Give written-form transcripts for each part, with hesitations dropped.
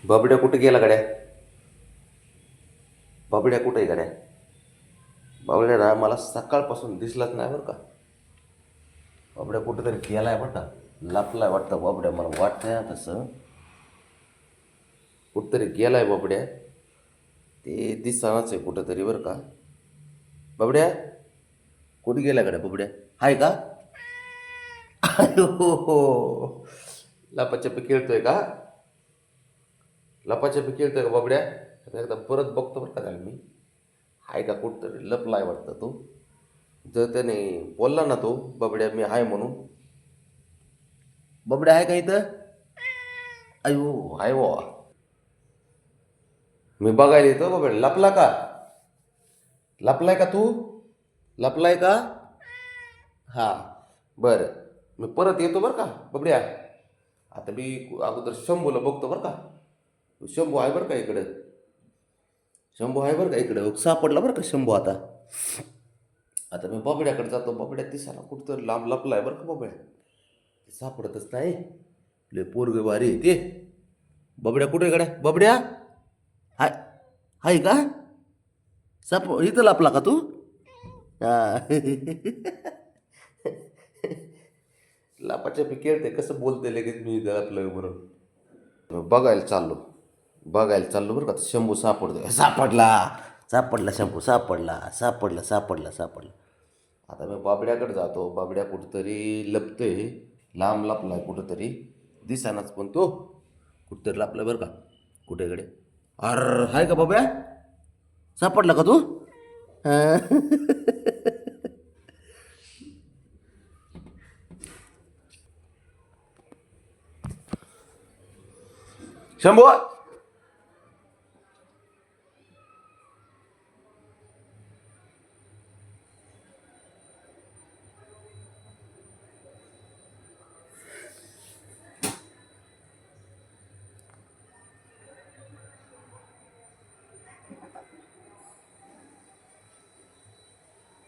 बाबड्या कुठे गेला गड्या? बाबड्या कुठे आहे गड्या? बाबड्या ना मला सकाळपासून दिसलाच नाही बरं का. बाबड्या कुठेतरी गेलाय बरं का. लपलाय वाटतं बाबड्या, मला वाटतंय तसं. कुठेतरी गेलाय बाबड्या. ते दिसनाच आहे कुठंतरी बरं का. बाबड्या कुठे गेला गड्या बाबड्या? हाय का? अयो हो हो. लपाछपी खेळतोय का? लपाछपी खेळतोय का बाबड्या? आता एकदा परत बघतो बरं का त्याला मी. हाय का कुठतरी लपलाय वाटतं तो. जर त्याने बोलला ना तो बाबड्या मी हाय म्हणून. बाबड्या आहे का इथं? अयो हाय वा. मी बघायला येतो बाबड्या. लपला का? लपलाय का तू? लपलाय का? हा, बरं. मी परत येतो बरं का बाबड्या. आता मी अगोदर शंभूला बघतो बरं का. शंभू आहे बरं का इकडं. शंभू आहे बरं का इकडं. सापडला बरं का शंभू आता. आता मी बाबड्याकडे जातो. बाबड्या दिसायला कुठं लांब लपलाय बरं का बाबड्या. ते सापडतच नाही. लय पोरग बारी आहे ते. बाबड्या कुठे गड्या? बाबड्या हाय. हाय का? इथं लपला का तू? हा. लापाछपी खेळते कसं बोलते लगेच मी इथं लपलं म्हणून. बघायला चाललो बरं का. शंभू सापडतो. सापडला. सापडला शंभू. सापडला. आता मी बाबड्याकडे जातो. बाबड्या कुठंतरी लपतोय. लांब लपलाय कुठंतरी. दिसानाच पण तो कुठंतरी लपलाय बरं का. कुठेकडे? अर हाय का बाबड्या? सापडला का तू? शंभू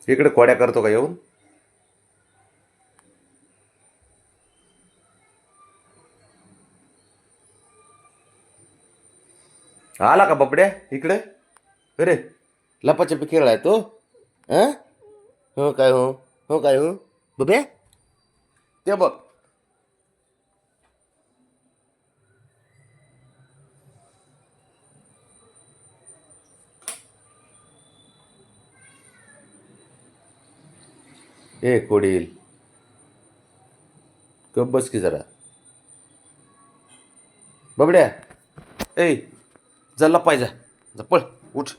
इकडे खोड्या करतो का येऊन? आला का बाबड्या इकडे? अरे लपाछपी खेळाय तो. हं? हो काय हो? हो काय हो? बबे ते बघ. ए कोडील गप बस की जरा. बबड्या ए जा लपाय जा. जा पळ. उठ.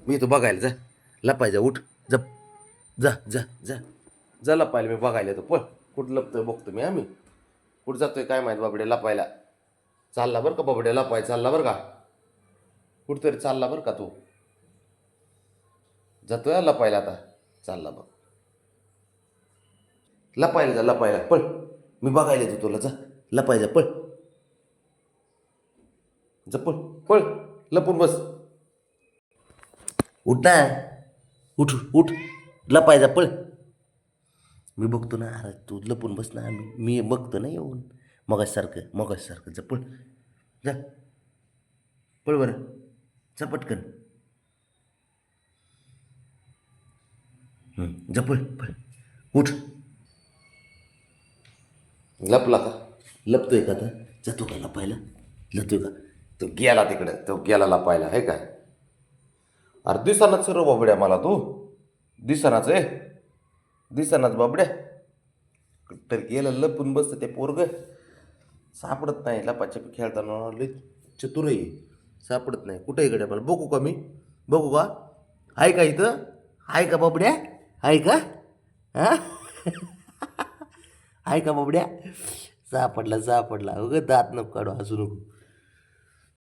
मी इथं बघायला. जा लपाय जा. उठ. जा जा जा जा जा लपायला. मी बघायला येतो. पळ. कुठं लपतोय बघतो मी. आम्ही कुठं जातोय काय माहीत बाबड्या लपायला. चालला बरं का बाबड्या लपाय. चालला बरं का. कुठंतरी चालला बरं का तू. जातोय लपायला आता. चालला बघ. लपायला जा. लपायला पळ. मी बघायला येतो तुला. जा लपाय जा. पळ. जा पळ. पळ. लपून बस. उठ ना. उठ उठ. लपाय जा. पळ. मी बघतो ना. अरे तू लपून बस ना. मी बघतो ना येऊन. मगासारखं जा पळ. जा पळ बरं. जा पटकन. जा पळ पळ. उठ. लपला का? लपतोय का आता? जातो का लपायला? लपतोय का? तो गेला तिकडे. तो गेला लपायला आहे काय. अरे दिसनाच सर्व बाबड्या मला तू. दिसनाच आहे. दिसनाच बाबड्या. तर गेलं लपून बसतं ते पोरग. सापडत नाही. लपाछपी खेळताना लय चतुर आहे. सापडत नाही. कुठे इकडे मला बघू का मी? बघू का? आहे का इथं? आहे का बाबड्या? आहे का? हा. आहे का बाबड्या? सापडला. उगं दात नको काढू. हसू नको.